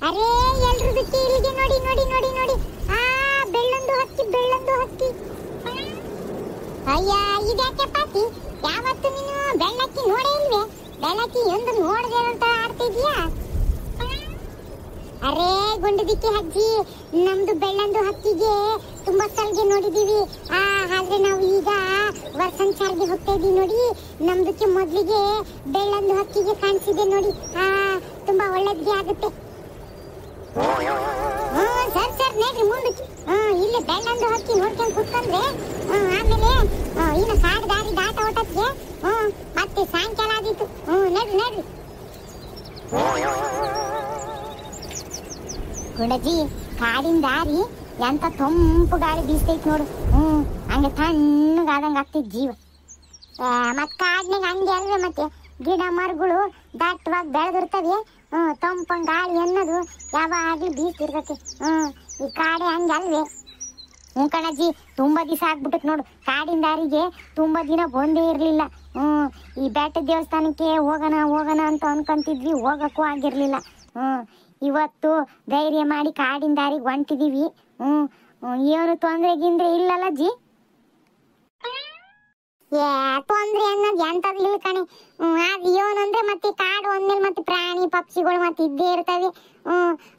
ಅರೇ ಎಲ್ರದಕ್ಕೆ ಇಲ್ಲಿಗೆ ನೋಡಿ ನೋಡಿ ನೋಡಿ ನೋಡಿ. ಆ ಬೆಳ್ಳೊಂದು ಹಕ್ಕಿ ಬೆಳ್ಳೊಂದು ಹಕ್ಕಿ. ಅಯ್ಯ ಇದ್ಯಾಕೆ ಪಾತಿ, ಯಾವತ್ತು ನೀನು ಬೆಳ್ಳಕ್ಕಿ ನೋಡೇ ಇಲ್ವೇ? ಬೆಳ್ಳಕ್ಕಿ ಒಂದು ನೋಡದೆ ಅಂತ ಆಡ್ತಿದ್ಯಾ? ಅರೇ ಗುಂಡದಿಕ್ಕೆ ಅಜ್ಜಿ, ನಮ್ದು ಬೆಳ್ಳಂದು ಹಕ್ಕಿಗೆ ತುಂಬಾ ಸಲ್ಗೆ ನೋಡಿದೀವಿ. ಆದ್ರೆ ನಾವು ಈಗ ವರ್ಷಂಚಾರ್ಗೆ ಹೋಗ್ತಾ ಇದೀವಿ ನೋಡಿ. ನಮ್ದಕ್ಕೆ ಮೊದ್ಲಿಗೆ ಬೆಳ್ಳಂದು ಹಕ್ಕಿಗೆ ಕಾಣಿಸಿದೆ ನೋಡಿ. ತುಂಬಾ ಒಳ್ಳೇದ್ಗೆ ಆಗುತ್ತೆ. ಸರ್ ಸರ್ ನೋಡ್ರಿ ಮುಂದಕ್ಕೆ. ಇಲ್ಲಿ ಬೆಳ್ಳಂದು ಹಕ್ಕಿ ನೋಡ್ಕೊಂಡು ಕುತ್ಕೊಂಡ್ರೆ ಆಮೇಲೆ ಇನ್ನು ಕಾಡು ದಾರಿ ದಾಟ ಹೊಟ್ಟಕ್ಕೆ ಮತ್ತೆ ಸಾಯಂಕಾಲ ಆದಿತ್ತು. ನೋಡ್ರಿ ನೋಡ್ರಿ ಗುಂಡಜ್ಜಿ, ಕಾಡಿನ ದಾರಿ ಎಂತ ತಂಪು ಗಾಳಿ ಬೀಸ್ತೈತಿ ನೋಡು. ಹಂಗೆ ತಣ್ಣಗಾದಂಗ ಆಗ್ತೈತಿ ಜೀವ. ಮತ್ ಕಾಡ್ನಾಗ ಹಂಗೆ ಅಲ್ವೇ, ಮತ್ತೆ ಗಿಡ ಮರಗಳು ದಟ್ಟವಾಗಿ ಬೆಳೆದಿರ್ತವೆ. ತಂಪಂಗ ಗಾಳಿ ಅನ್ನೋದು ಯಾವಾಗ್ಲೂ ಬೀಸ್ತಿರ್ತೈತಿ. ಈ ಕಾಡೆ ಹಂಗೆ ಅಲ್ವೇ? ಕಣಜ್ಜಿ, ತುಂಬಾ ದಿವಸ ಆಗ್ಬಿಟ್ಟತ್ ನೋಡು. ಕಾಡಿನ ದಾರಿಗೆ ತುಂಬಾ ದಿನ ಬಂದೇ ಇರ್ಲಿಲ್ಲ. ಈ ಬೆಟ್ಟ ದೇವಸ್ಥಾನಕ್ಕೆ ಹೋಗೋಣ ಹೋಗೋಣ ಅಂತ ಅನ್ಕೊಂತಿದ್ವಿ, ಹೋಗಕ್ಕೂ ಆಗಿರ್ಲಿಲ್ಲ. ಇವತ್ತು ಧೈರ್ಯ ಮಾಡಿ ಕಾಡಿನ ದಾರಿಗೆ ಹೊಂಟಿದೀವಿ. ಏನು ತೊಂದ್ರೆ ಗಿಂದ್ರೆ ಇಲ್ಲಲ್ಲ ಅಜ್ಜಿ? ತೊಂದ್ರೆ ಅನ್ನೋದು ಎಂತದ್ ಇಲ್ಲ ಕಣೆ. ಅದ್ ಏನಂದ್ರೆ ಮತ್ತೆ ಕಾಡು ಅಂದ್ಮೇಲೆ ಮತ್ತೆ ಪ್ರಾಣಿ ಪಕ್ಷಿಗಳು ಮತ್ತೆ ಇದ್ದೇ ಇರ್ತವೆ.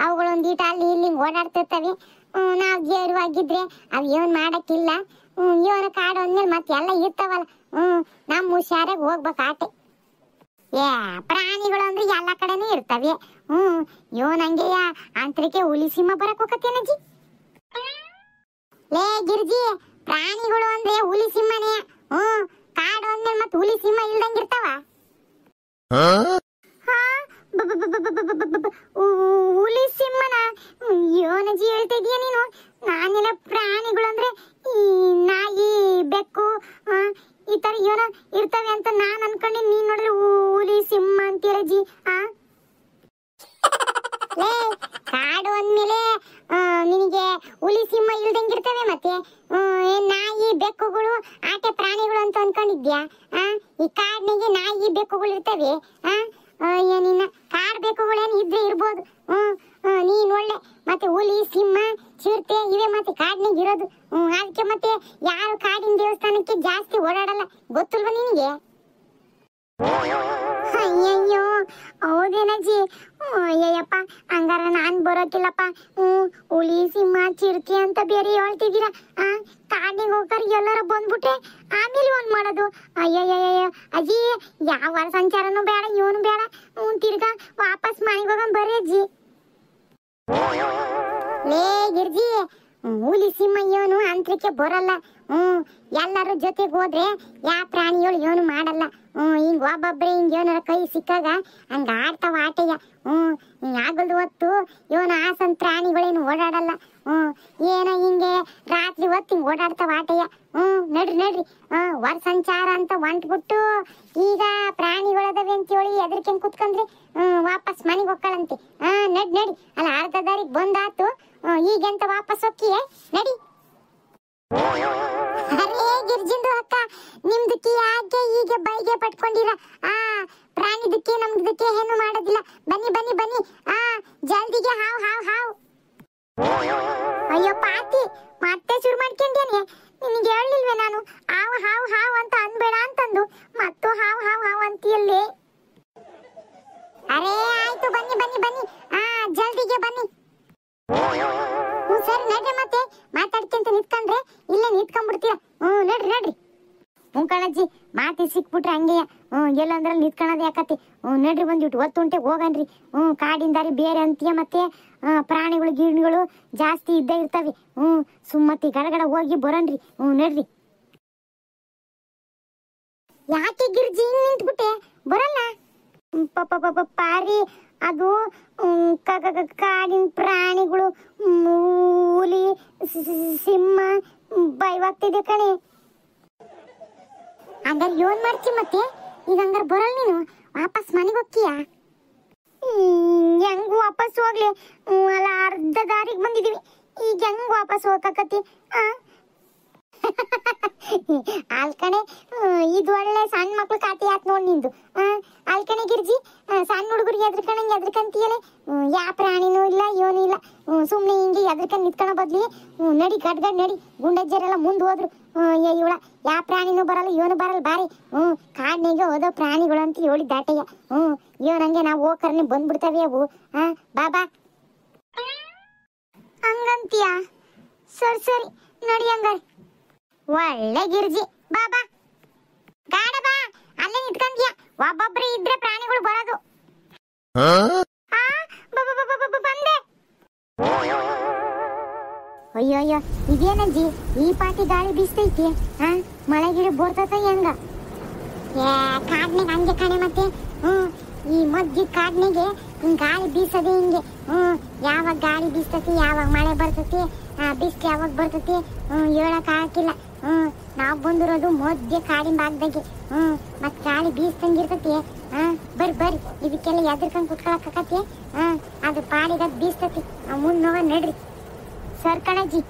ಅವುಗಳೊಂದೀಟ ಅಲ್ಲಿ ಇಲ್ಲಿ ಓಡಾಡ್ತಿರ್ತವೆ. ನಾವ್ ಜೇರುವಾಗಿದ್ರೆ ಅವ್ ಏನ್ ಮಾಡಕ್ಕಿಲ್ಲ. ಇವನ ಕಾಡು ಅಂದ್ಮೇಲೆ ಮತ್ತೆ ಎಲ್ಲ ಇರ್ತಾವಲ್ಲ. ನಮ್ ಹುಷಾರಾಗಿ ಹೋಗ್ಬೇಕು ಆಟೆ. ಪ್ರಾಣಿಗಳು ಅಂದ್ರೆ ಎಲ್ಲ ಕಡೆನೂ ಇರ್ತವೆ. ಇವನಂಗೆಯ ಅಂತರಿಕೆ ಹುಲಿ ಸಿಂಹ ಬರಕ್ ಹೋಗತ್ತೇನಜ್ಜಿ? ಲೇ ಗಿರ್ಜಿ, ಪ್ರಾಣಿಗಳು ಅಂದ್ರೆ ಹುಲಿ ಸಿಂಹನೇ. ಕಾಡು ಅಂದ್ಮೇಲೆ ಮತ್ತೆ ಹುಲಿ ಸಿಂಹ ಇಲ್ದಂಗಿರ್ತಾವ? ಹುಲಿ ಸಿಂಹನ ಯೋನಜಿ ಹೇಳ್ತಾ ಇದೀಯ ನೀನು? ನಾನೆಲ್ಲ ಪ್ರಾಣಿಗಳು ಅಂದ್ರೆ ಈ ನಾಯಿ ಬೆಕ್ಕು ಈ ತರ ಏನೋ ಇರ್ತವೆ ಅಂತ ನಾನ್ ಅನ್ಕೊಂಡಿ. ನೀನ್ ನೋಡಿದ್ರೆ ಹುಲಿ ಸಿಂಹ ಅಂತೀರಜ್ಜಿ. ಕಾಡು ಅಂದ್ಮೇಲೆ ನಿನಗೆ ಹುಲಿ ಸಿಂಹ ಇಲ್ದಂಗಿರ್ತವೆ, ಮತ್ತೆ ನಾಯಿ ಬೆಕ್ಕುಗಳು ಆಟೆ ಪ್ರಾಣಿಗಳು ಅಂತ ಅನ್ಕೊಂಡಿದ್ಯಾ? ಈ ಕಾಡ್ನಿಗೆ ನಾಯಿ ಬೆಕ್ಕುಗಳು ಇರ್ತವೆ. ಏನಿನ್ನ ಕಾಡ್ ಬೆಕ್ಕುಗಳೇನು ಇದ್ರೆ ಇರ್ಬೋದು. ನೀನ್ ಒಳ್ಳೆ ಮತ್ತೆ ಹುಲಿ ಸಿಂಹ ಚಿರತೆ ಇವೇ ಮತ್ತೆ ಕಾಡ್ನಿಗೆ ಇರೋದು. ಅದಕ್ಕೆ ಮತ್ತೆ ಯಾರು ಕಾಡಿನ ದೇವಸ್ಥಾನಕ್ಕೆ ಜಾಸ್ತಿ ಓಡಾಡಲ್ಲ, ಗೊತ್ತಿಲ್ವ ನಿನಗೆ? ಅಯ್ಯಯ್ಯೋ, ಹೌದೇನಜ್ಜಿ? ಅಯ್ಯಯ್ಯಪ್ಪ, ಹಂಗಾರ ನಾನ್ ಬರೋಕಿಲ್ಲಪ್ಪ. ಹುಲಿ ಸಿಂಹ ಚಿರತೆ ಅಂತ ಬೇರೆ ಹೇಳ್ತಿದ್ದೀರಾ. ಕಾಡಿಗೆ ಹೋಗ್ತಾರೆ ಎಲ್ಲಾರ ಬಂದ್ಬಿಟ್ರೆ ಆಮೇಲೆ ಒಂದ್ ಮಾಡೋದು. ಅಯ್ಯಯ್ಯಯ್ಯ ಅಜ್ಜಿ, ಯಾವ ಸಂಚಾರನೂ ಬೇಡ, ಇವನು ಬೇಡ. ತಿರ್ಗಾ ವಾಪಸ್ ಮನೆಗೆ ಹೋಗೋಣ ಬರ್ರಿ ಅಜ್ಜಿ. ಲೇ ಗಿರ್ಜಿ, ಹುಲಿ ಸಿಂಹ ಏನು ಅಂತರಿಕೆ ಬರಲ್ಲ. ಎಲ್ಲರೂ ಜೊತೆಗೆ ಹೋದ್ರೆ ಯಾವ ಪ್ರಾಣಿಗಳು ಏನು ಮಾಡಲ್ಲ. ಹಿಂಗ ಒಬ್ಬೊಬ್ರೆ ಹಿಂಗ ಏನಾರ ಕೈ ಸಿಕ್ಕಾಗ ಹಂಗ ಆಡ್ತಾವ ಆಟಯ್ಯ. ಆಗಲ್ದು ಹೊತ್ತು ಇವನು ಆಸನ್ ಪ್ರಾಣಿಗಳೇನು ಓಡಾಡಲ್ಲ. ಏನೋ ಹಿಂಗೆ ರಾತ್ರಿ ಹೊತ್ತು ಹಿಂಗ ಓಡಾಡ್ತಾವ ಆಟಯ್ಯ. ನಡ್ರಿ ನಡ್ರಿ, ಹೊರ ಸಂಚಾರ ಅಂತ ಹೊಂಟ್ಬಿಟ್ಟು ಈಗ ಪ್ರಾಣಿಗಳದವೆ ಅಂತೇಳಿ ಎದ್ರಿಕೆಂಗ್ ಕುತ್ಕೊಂಡ್ರಿ ವಾಪಸ್ ಮನೆಗೆ ಹೋಗ್ಕಳಂತೆ. ನಡಿ ನಡಿ, ಅಲ್ಲ ಅರ್ಧ ದಾರಿಗೆ ಬಂದಾತು, ಈಗೆಂತ ವಾಪಸ್ ಹೋಗ್ತೀಯ? ನಡಿ. ಅರೇ ಗಿರ್ಜಿಂದು ಅಕ್ಕ, ನಿಮ್ದಕ್ಕೆ ಯಾಕೆ ಹೀಗೆ ಬೈಗೆ ಪಟ್ಕೊಂಡಿರ? ಪ್ರಾಣಿದಕ್ಕೆ ನಮ್ದಕ್ಕೆ ಏನು ಮಾಡೋದಿಲ್ಲ. ಬನ್ನಿ ಬನ್ನಿ ಬನ್ನಿ, ಜಲ್ದಿಗೆ ಹಾವ್ ಹಾವ್ ಹಾವ್. ಅಯ್ಯೋ ಪಾತಿ, ಮತ್ತೆ ಶುರು ಮಾಡ್ಕೊಂಡೇನೆ. ನಿನಗೆ ಹೇಳಿಲ್ವೇ ನಾನು ಹಾವ್ ಹಾವ್ ಹಾವ್ ಅಂತ ಅನ್ಬೇಡ ಅಂತಂದು? ಮತ್ತು ಹಾವ್ ಹಾವ್ ಹಾವ್ ಅಂತೀಯಲ್ಲೇ. ಅರೇ ಆಯ್ತು, ಬನ್ನಿ ಬನ್ನಿ ಬನ್ನಿ, ಜಲ್ದಿಗೆ ಬನ್ನಿ. ಸರಿ ನಡ್ರಿ, ಮತ್ತೆ ಮಾತಾಡ್ಕೊಂತ ನಿಂತ್ಕೊಂಡ್ರೆ ಇಲ್ಲೇ ನಿಂತ್ಕೊಂಡ್ಬಿಡ್ತೀರ. ನಡ್ರಿ ನಡ್ರಿ. ಕಣಜ್ಜಿ, ಮಾತಿ ಸಿಕ್ಬಿಟ್ರೆ ಹಂಗೆಯ ಎಲ್ಲಂದ್ರಲ್ಲಿ ನಿಂತ್ಕೊಳ್ಳೋದು ಯಾಕತಿ. ನಡ್ರಿ, ಬಂದ್ಬಿಟ್ಟು ಒತ್ತುಂಟೆ ಹೋಗನ್ರಿ. ಕಾಡಿನ ದಾರಿ ಬೇರೆ ಅಂತೀಯ, ಮತ್ತೆ ಪ್ರಾಣಿಗಳು ಗಿಣಿಗಳು ಜಾಸ್ತಿ ಇದ್ದೇ ಇರ್ತವೆ. ಸುಮ್ಮತಿ ಗಡಗಡ ಹೋಗಿ ಬರನ್ರಿ. ನಡ್ರಿ. ಯಾಕೆ ಗಿರ್ಜಿ ಹಿಂಗ್ ನಿಂತ್ಬಿಟ್ಟೆ? ಬರಲ್ಲ? ಪಾರಿ, ಅದು ಕಾಡಿನ ಪ್ರಾಣಿಗಳು ಹುಲಿ ಸಿಂಹ ಭಯವಾಗ್ತಿದೆ ಕಣೆ. ಹಂಗಾರೆ ಏನ್ ಮಾಡ್ತಿ ಮತ್ತೆ? ಈಗ ಹಂಗಾರೆ ಬರಲ್ಲ ನೀನು? ವಾಪಸ್ ಮನೆಗೆ ಹೋಗ್ತೀಯ? ಹೆಂಗ್ ವಾಪಸ್ ಹೋಗ್ಲಿ? ಅಲ್ಲ ಅರ್ಧ ದಾರಿಗೆ ಬಂದಿದೀವಿ, ಈಗ ಹೆಂಗ್ ವಾಪಸ್ ಹೋಗಕತ್ತಿ? ಅಲ್ಕಣೆ ಇದು ಒಳ್ಳೆ ಸಣ್ಣ ಮಕ್ಳು ಕಾತಿ ಆತ್ ನೋಡ್ ನಿಂದು. ಅಲ್ಕಣೆ ಗಿರ್ಜಿ, ಸಣ್ಣ ಹುಡುಗರಿಗೆ ಎದ್ರಕಣಂಗೆ ಎದ್ರಕಂತೀಯಲೆ. ಯಾ ಪ್ರಾಣಿನೂ ಇಲ್ಲ ಏನೂ ಇಲ್ಲ, ಸುಮ್ನೆ ಹಿಂಗೆ ಎದ್ರಕಂಡ್ ನಿತ್ಕೊಳ ಬದ್ಲಿ ನಡಿ ಗಡ್ ನಡಿ. ಗುಂಡಜ್ಜರೆಲ್ಲ ಮುಂದ್ ಹೋದ್ರು. ಇವಳ ಯಾ ಪ್ರಾಣಿನೂ ಬರಲ್ಲ ಏನು ಬರಲ್ಲ ಬಾರಿ. ಕಾಡ್ನಾಗೆ ಹೋದೋ ಪ್ರಾಣಿಗಳು ಅಂತ ಹೇಳಿ ದಾಟಯ್ಯ. ಇವನಂಗೆ ನಾವು ಹೋಗರ್ನೆ ಬಂದ್ಬಿಡ್ತವೆ ಅವು. ಬಾಬಾ ಹಂಗಂತೀಯ? ಸರಿ ಸರಿ ನಡಿ ಹಂಗಾರೆ. ಒಳ್ಳೆ ಗಿರ್ಜಿ, ಬಾಬಾ ಗಾಡ ಬಾ. ಅಲ್ಲೇ ನಿಂತ್ಕಂತೀಯ, ಒಬ್ಬೊಬ್ರೆ ಇದ್ರೆ ಪ್ರಾಣಿಗಳು ಬರೋದು. ಬಂದೆ. ಅಯ್ಯೋ ಅಯ್ಯೋ, ಇದೇನಜ್ಜಿ ಈ ಪಾಟಿ ಗಾಳಿ ಬೀಸ್ತೈತಿ? ಮಳೆ ಗಿಡ ಬೋರ್ತತ ಹೆಂಗ? ಕಾಡ್ನಾಗ ಹಂಗೆ ಕಣೆ ಮತ್ತೆ. ಈ ಮಗ್ಗಿ ಕಾಡ್ನಾಗೆ ಗಾಳಿ ಬೀಸದೆ ಹಿಂಗೆ. ಯಾವಾಗ ಗಾಳಿ ಬೀಸ್ತತಿ, ಯಾವಾಗ ಮಳೆ ಬರ್ತತಿ, ಬಿಸ್ಲು ಯಾವಾಗ ಬರ್ತತಿ ಹೇಳಕ್ ಹಾಕಿಲ್ಲ. ನಾವ್ ಬಂದಿರೋದು ಮಧ್ಯೆ ಕಾಡಿನ ಭಾಗದಾಗೆ. ಮತ್ ಗಾಳಿ ಬೀಸ್ತಂಗಿರ್ತತಿ. ಬರ್ರಿ ಇದಕ್ಕೆಲ್ಲ ಎದ್ರಕಂಡ್ ಕುತ್ಕೊಳಕತಿ. ಅದು ಪಾಡಿಗೆ ಬೀಸ್ತತಿ. ಮುಂದ್ ನೋಡ ನಡ್ರಿ. ಸರ್ ಕಣಜ್ಜಿ,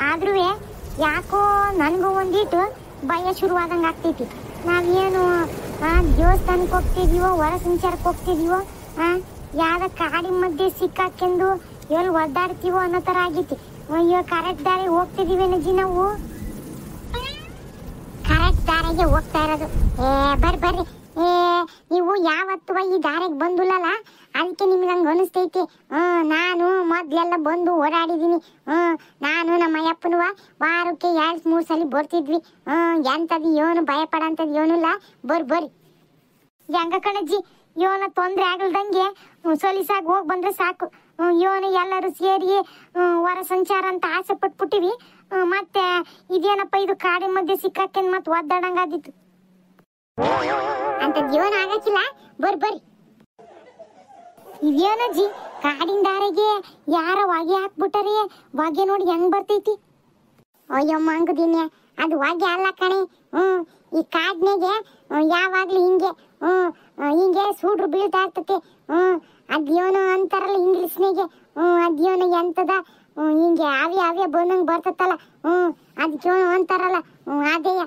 ಆದ್ರೂ ಯಾಕೋ ನನ್ಗೂ ಒಂದಿಟ್ಟು ಭಯ ಶುರುವಾದಂಗ ಆಗ್ತೈತಿ. ನಾವೇನು ದೇವಸ್ಥಾನಕ್ಕೆ ಹೋಗ್ತಿದೀವೋ, ಹೊರ ಸಂಚಾರಕ್ಕೆ ಹೋಗ್ತಿದೀವೋ, ಯಾವ್ದ ಕಾಡಿನ ಮಧ್ಯೆ ಸಿಕ್ಕಾಕೆಂದು ಎಲ್ಲಿ ಒದ್ದಾಡ್ತೀವೋ ಅನ್ನೋ ತರ ಆಗೈತಿ. ಅಯ್ಯೋ, ಕರೆಕ್ಟ್ ದಾರಿ ಹೋಗ್ತಿದೀವೇನಜ್ಜಿ ನಾವು? ಕರೆಕ್ಟ್ ದಾರಿಗೆ ಹೋಗ್ತಾ ಇರೋದು. ಬರ್ರಿ. ನೀವು ಯಾವತ್ತು ಈ ದಾರಿಗೆ ಬಂದಿಲ್ಲಲ್ಲ, ಅದಕ್ಕೆ ನಿಮ್ಗೆ ಹಂಗ ಅನಿಸ್ತೈತಿ. ನಾನು ಮೊದ್ಲೆಲ್ಲ ಬಂದು ಓಡಾಡಿದೀನಿ. ನಾನು ನಮ್ಮ ಅಯ್ಯಪ್ಪನುವ ವಾರಕ್ಕೆ 2-3 ಸಲ ಬರ್ತಿದ್ವಿ. ಎಂತದ್ ಏನು ಭಯ ಪಡಂತದ್ ಏನಿಲ್ಲ. ಬರ್ರಿ. ಹೆಂಗ ಕಣಜ್ಜಿ, ಇವನ ತೊಂದ್ರೆ ಆಗಲ್ದಂಗೆ ಸೊಲಿಸಾಗಿ ಹೋಗಿ ಬಂದ್ರೆ ಸಾಕು. ಇವನು ಎಲ್ಲರೂ ಸೇರಿ ಹೊರ ಸಂಚಾರ ಅಂತ ಆಸೆ ಪಟ್ಬಿಟ್ಟಿವಿ. ಮತ್ತೆ ಇದೇನಪ್ಪ ಇದು ಕಾಡಿನ ಮಧ್ಯೆ ಸಿಕ್ಕಾಕೆಂದ್ ಮತ್ತೆ ಒದ್ದಾಡಂಗಾದಿತ್ತು ಅಂತ ಜೀವನ ಆಗಕ್ಕಿಲ್ಲ. ಬರ್ರಿ. ಇದೇನಜ್ಜಿ ಕಾಡಿನ ದಾರಿಗೆ ಯಾರ ಹೊಗೆ ಹಾಕ್ಬಿಟ್ಟರೆ, ಹೊಗೆ ನೋಡಿ ಹೆಂಗ್ ಬರ್ತೈತಿ? ಅಯ್ಯಮ್ಮ ಹಂಗದೀನಿ, ಅದು ಹೊಗೆ ಅಲ್ಲ ಕಣೆ. ಈ ಕಾಡ್ನಾಗೆ ಯಾವಾಗ್ಲೂ ಹಿಂಗೆ ಸೂಡ್ರು ಬೀಳ್ತಾ ಇರ್ತತಿ. ಅದೇನೋ ಅಂತಾರಲ್ಲ ಇಂಗ್ಲಿಷ್ನಾಗೆ, ಅದೇನೋ ಎಂತದ ಹಿಂಗೆ ಆವಿ ಬಂದಂಗ್ ಬರ್ತತ್ತಲ್ಲ, ಅದಕ್ಕೇನೋ ಅಂತಾರಲ್ಲ, ಅದೇಯ.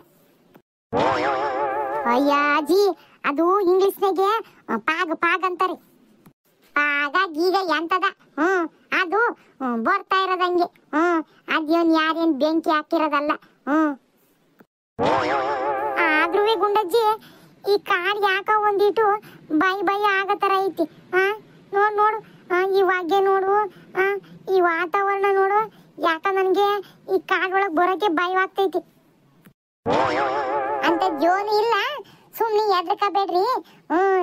ಅಯ್ಯ ಅಜ್ಜಿ, ಅದು ಇಂಗ್ಲಿಷ್ನಾಗೆ ಪಾಗ್ ಅಂತಾರೆ. ಪಾಗ ಗೀಗ ಎಂತದ ಅದು ಬರ್ತಾ ಇರೋದಂಗೆ. ಅದೇನ್ ಯಾರೇನ್ ಬೆಂಕಿ ಹಾಕಿರೋದಲ್ಲ. ಆದ್ರೂ ಗುಂಡಜ್ಜಿ, ಈ ಕಾಡ್ ಯಾಕ ಒಂದಿಟ್ಟು ಭಯ ಆಗೋ ತರ ಐತಿ. ನೋಡು ಈ ಹೊಗೆ ನೋಡು, ಈ ವಾತಾವರಣ ನೋಡು. ಯಾಕ ನನ್ಗೆ ಈ ಕಾಡೊಳಗ್ ಬರೋಕೆ ಭಯವಾಗ್ತೈತಿ. ಅಂತ ಜೋನು ಇಲ್ಲ, ಸುಮ್ನೆ ಎದ್ರಕಬೇಡ್ರಿ.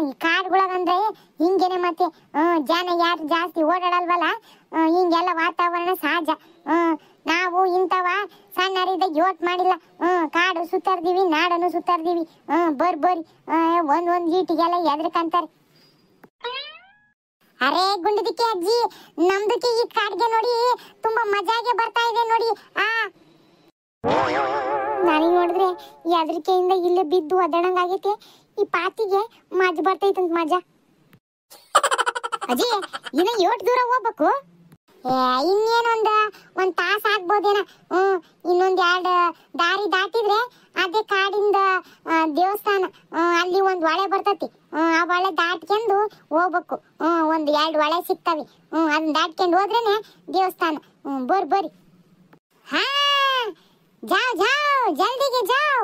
ಈ ಕಾಡ್ಗಳಗಂದ್ರೆ ಹಿಂಗೇನೆ ಮತ್ತೆ. ಜನ ಯಾರು ಜಾಸ್ತಿ ಓಡಾಡಲ್ವಲ್ಲ, ಹಿಂಗೆಲ್ಲ ವಾತಾವರಣ ಸಹಜ. ನಾವು ಇಂಥವ ಸಣ್ಣರಿದ್ದ ಯೋಟ್ ಮಾಡಿಲ್ಲ. ಕಾಡು ಸುತ್ತಾರ್ದೀವಿ, ನಾಡನ್ನು ಸುತ್ತಾರ್ದೀವಿ. ಬರ್ರಿ ಒಂದ್ ಗೀಟಿಗೆಲ್ಲ ಎದ್ರಕಂತಾರೆ. ಅರೇ ಗುಂಡದಿಕ್ಕೆ ಅಜ್ಜಿ, ನಮ್ದಕ್ಕೆ ಈ ಕಾಡ್ಗೆ ನೋಡಿ ತುಂಬಾ ಮಜಾಗೆ ಬರ್ತಾ ಇದೆ ನೋಡಿ. ನನಗೆ ನೋಡಿದ್ರೆ ಈ ಹೆದರಿಕೆಯಿಂದ ಇಲ್ಲೇ ಬಿದ್ದು ಒದಡಂಗಾಗೈತೆ. ಈ ಪಾತಿಗೆ ಮಜಾ ಬರ್ತೈತಂತ ಮಜಾ. ಅಜ್ಜಿ, ಇನ್ನ ಎಷ್ಟು ದೂರ ಹೋಗ್ಬೇಕು? ಇನ್ನೇನೊಂದ್ ತಾಸ ಆಗ್ಬೋದೇನ. ಇನ್ನೊಂದ್ 2 ದಾರಿ ದಾಟಿದ್ರೆ ಅದೇ ಕಾಡಿಂದ ದೇವಸ್ಥಾನ. ಅಲ್ಲಿ ಒಂದ್ ಹೊಳೆ ಬರ್ತತಿ. ಆ ಹೊಳೆ ದಾಟ್ಕೊಂಡು ಹೋಗ್ಬೇಕು. 1-2 ಹೊಳೆ ಸಿಗ್ತವೆ. ಅದನ್ನ ದಾಟ್ಕೊಂಡು ಹೋದ್ರೇನೆ ದೇವಸ್ಥಾನ. ಬರ್ರಿ. ಹಾ, जाओ जल्दी जाओ.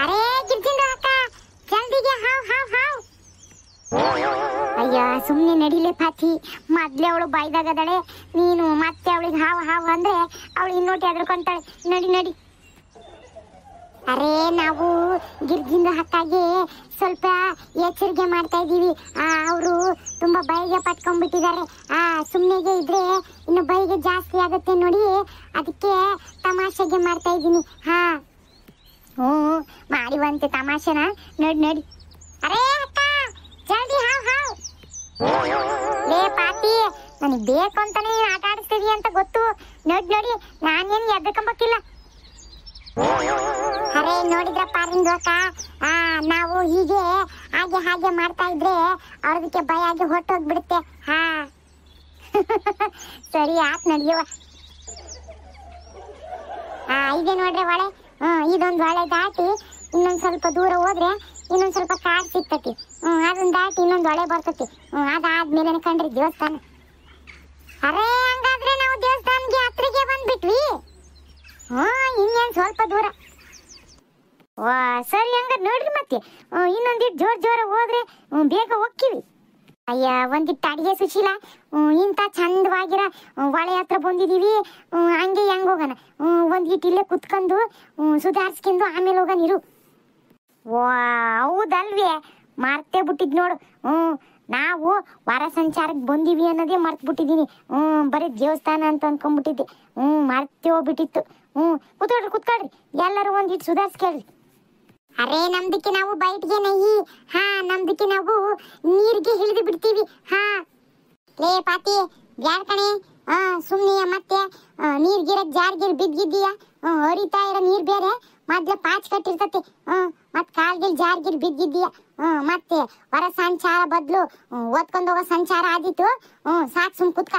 अरे ಗಿರ್ಜಿಂದ ಅಕ್ಕ, ಜಲ್ದಿಗೆ ಹಾವ್. ಅಯ್ಯ, ಸುಮ್ನೆ ನಡಿಲೆ ಪಾತಿ. ಮೊದ್ಲೇ ಅವಳು ಬಾಯ್ದಾಗದಳೆ, ನೀನು ಮತ್ತೆ ಅವಳಿಗೆ ಹಾವ್ ಅಂದ್ರೆ ಅವಳು ಇನ್ನೋಟಿ ಎದ್ರಕೊಂತಾಳೆ. ನಡಿ. ಅರೇ, ನಾವು ಗಿರ್ಜಿಂದ ಹಕ್ಕಾಗಿ ಸ್ವಲ್ಪ ಎಚ್ಚರಿಕೆ ಮಾಡ್ತಾ ಇದ್ದೀವಿ. ಅವರು ತುಂಬಾ ಬೈಗೆ ಪಟ್ಕೊಂಡ್ಬಿಟ್ಟಿದ್ದಾರೆ. ಸುಮ್ಮನೆಗೆ ಇದ್ರೆ ಇನ್ನು ಬೈಗೆ ಜಾಸ್ತಿ ಆಗುತ್ತೆ ನೋಡಿ, ಅದಕ್ಕೆ ತಮಾಷೆಗೆ ಮಾಡ್ತಾ ಇದ್ದೀನಿ. ಮಾಡಿವಂತೆ ತಮಾಷೆನ. ನಡಿ. ಅರೇ ಅಕ್ಕ, ಜಲ್ದಿ ಹಾವ್. ಲೇ ಪಾತಿ, ನನಗೆ ಬೇಕು ಅಂತಾನೆ ಆಟ ಆಡಿಸ್ತೀವಿ ಅಂತ ಗೊತ್ತು. ನಡಿ, ನಾನೇನು ಎದ್ರಕೊಂಬಕ್ಕಿಲ್ಲ. ಅರೆ ನೋಡಿದ್ರಪ್ಪ ರಿಂದು ಅಕ್ಕ, ನಾವು ಹೀಗೆ ಹಾಗೆ ಮಾಡ್ತಾ ಇದ್ರೆ ಅವ್ರದಕ್ಕೆ ಭಯ ಆಗಿ ಹೊಟ್ಟೋಗ್ಬಿಡುತ್ತೆ. ಸರಿ ಆತ್, ನಡಿಯವ. ಇದೆ ನೋಡ್ರಿ ಹೊಳೆ. ಇದೊಂದು ಹೊಳೆ ದಾಟಿ ಇನ್ನೊಂದ್ ಸ್ವಲ್ಪ ದೂರ ಹೋದ್ರೆ ಇನ್ನೊಂದ್ ಸ್ವಲ್ಪ ಕಾಡ್ ಸಿಗ್ತತಿ. ಅದನ್ನ ದಾಟಿ ಇನ್ನೊಂದು ಹೊಳೆ ಬರ್ತತಿ. ಅದಾದ್ಮೇಲೆ ಕಂಡ್ರಿ ದೇವಸ್ಥಾನ. ಅರೇ ಹಂಗಾದ್ರೆ ನಾವು ದೇವಸ್ಥಾನಕ್ಕೆ ಹತ್ರಕ್ಕೆ ಬಂದ್ಬಿಟ್ವಿ. ಇನ್ನೇನ್ ಸ್ವಲ್ಪ ದೂರ. ವಾ ಸರಿ, ಹಂಗಾರೆ ನೋಡ್ರಿ ಮತ್ತೆ ಇನ್ನೊಂದಿಟ್ಟು ಜೋರ ಹೋದ್ರೆ ಬೇಗ ಹೋಗ್ತೀವಿ. ಅಯ್ಯ ಒಂದಿಟ್ಟು ಅಡಿಗೆ ಸುಶೀಲ, ಇಂಥ ಚಂದವಾಗಿರ ಹೊಳೆ ಹತ್ರ ಬಂದಿದೀವಿ. ಹಂಗೆ ಹೆಂಗ್ ಹೋಗೋಣ? ಒಂದಿಟ್ಟು ಇಲ್ಲೇ ಕುತ್ಕೊಂಡು ಸುಧಾರಿಸ್ಕೊಂಡು ಆಮೇಲೆ ಹೋಗೋಣ ಇರು. ವಾ ಹೌದಲ್ವೇ, ಮರ್ತೇ ಬಿಟ್ಟಿದ್ ನೋಡು. ನಾವು ವಾರ ಸಂಚಾರಕ್ಕೆ ಬಂದೀವಿ ಅನ್ನೋದೇ ಮರ್ತು ಬಿಟ್ಟಿದ್ದೀನಿ. ಬರೀ ದೇವಸ್ಥಾನ ಅಂತ ಅನ್ಕೊಂಡ್ಬಿಟ್ಟಿದ್ದೆ. ಮರ್ತೇ ಹೋಗ್ಬಿಟ್ಟಿತ್ತು. ಕುತ್ಕೊಳ್ರಿ ಎಲ್ಲರೂ ಒಂದಿಟ್ಟು ಸುಧಾರಿಸ್ಕೇಳ್ರಿ. ಅರೇ ನಮ್ದಕ್ಕೆ ನಾವು ಬೈಟ್ಗೆ ನಹಿ, ನಮ್ದಕ್ಕೆ ನಾವು ನೀರಿಗೆ ಇಳಿದು ಬಿಡ್ತೀವಿ. ಲೇ ಪಾತಿ ಬ್ಯಾಡ ಕಣೆ. ಸುಮ್ನೆ ಮತ್ತೆ ನೀರ್ಗಿರ ಜಾರ್ಗಿರ್ ಬಿದ್ದಿದ್ದೀಯ. ಹರಿತಾ ಇರೋ ನೀರ್ ಬೇರೆ, ಮೊದ್ಲ ಪಾಚ್ ಕಟ್ಟಿರ್ತತಿ. ಮತ್ ಕಾಲ್ಗಿಲ್ ಜಾರ್ಗಿರ್ ಬಿದ್ದಿದ್ದೀಯ. ಮತ್ತೆ ಹೊರ ಸಂಚಾರ ಬದ್ಲು ಓದ್ಕೊಂಡ್ ಹೋಗೋ ಸಂಚಾರ ಆದಿತ್ತು. ಸಾಕ್ ಸುಮ್ ಕುತ್ಕ.